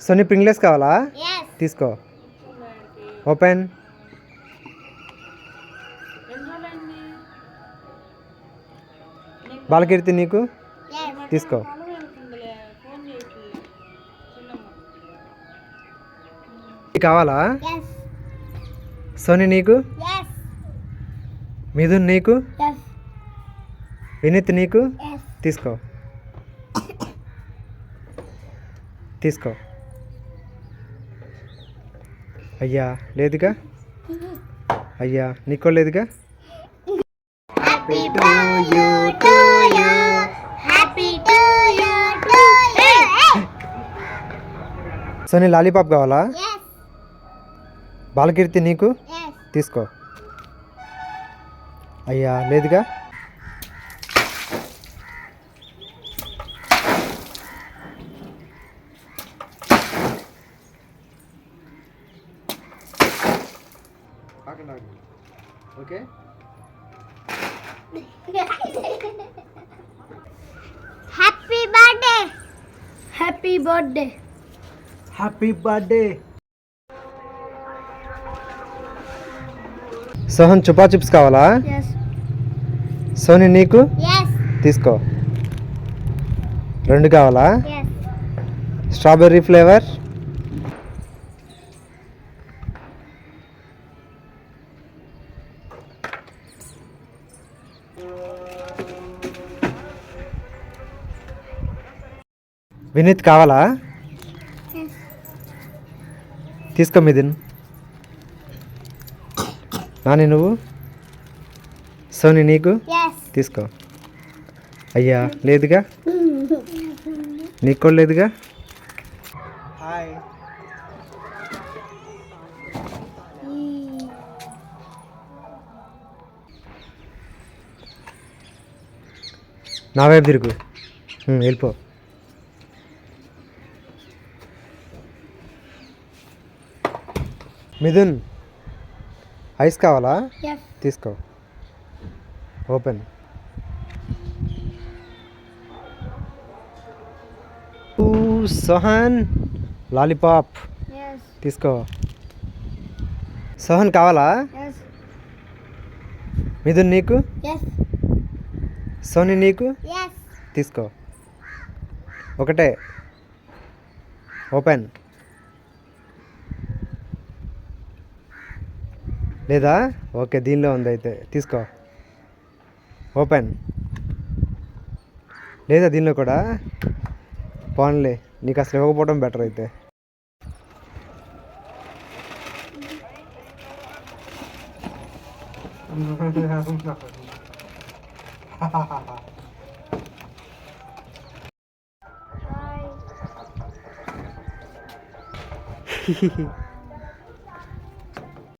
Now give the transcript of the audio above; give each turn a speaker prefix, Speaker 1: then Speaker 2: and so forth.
Speaker 1: Sony ప్రింగ్లెస్ కావాలా?
Speaker 2: Yes.
Speaker 1: తీసుకో. Open. బాలకీర్తి నీకు?
Speaker 2: Yes.
Speaker 1: తీసుకో. కావాలా?
Speaker 2: Yes.
Speaker 1: సోనీ నీకు?
Speaker 2: Yes.
Speaker 1: మిథున్ నీకు?
Speaker 2: Yes.
Speaker 1: వినీత్ నీకు?
Speaker 2: Yes.
Speaker 1: తీసుకో. తీసుకో. అయ్యా లేదుగా? అయ్యా నీకో లేదుగా?
Speaker 2: Happy to you, to you. Happy to you, to you.
Speaker 1: Soni lollipop కావాలా?
Speaker 2: Yes.
Speaker 1: బాలకీర్తి నీకు?
Speaker 2: Yes.
Speaker 1: తీసుకో. అయ్యా లేదుగా? Okay.
Speaker 2: Happy birthday. Happy birthday.
Speaker 1: Happy birthday. Sohan Chupa Chups కావాలా?
Speaker 2: Yes.
Speaker 1: సోనీ నీకు?
Speaker 2: Yes.
Speaker 1: తీసుకో. 2 కావాలా?
Speaker 2: Yes.
Speaker 1: Strawberry flavour. వినీత్ కావాలా?
Speaker 2: Yes.
Speaker 1: తీసుకో మిథున్. నాని నువ్వు? సోనీ నీకు?
Speaker 2: Yes.
Speaker 1: తీసుకో. అయ్యా లేదుగా? నీకు కూడా లేదుగా? హాయ్. నా వైపు తిరుగు. వెళ్ళిపో. మిథున్ ఐస్ కావాలా?
Speaker 2: Yes.
Speaker 1: తీసుకో. ఓపెన్. Sohan lollipop
Speaker 2: Yes.
Speaker 1: తీసుకో. సోహన్ కావాలా?
Speaker 2: Yes.
Speaker 1: మిథున్ నీకు?
Speaker 2: Yes.
Speaker 1: సోనీ నీకు?
Speaker 2: Yes.
Speaker 1: తీసుకో. ఒకటే. ఓపెన్. లేదా? ఓకే దీనిలో ఉంది అయితే తీసుకో. ఓపెన్. లేదా దీనిలో కూడా? పోన్లే నీకు అసలు ఇవ్వకపోవడం బెటర్ అయితే.
Speaker 2: Bye.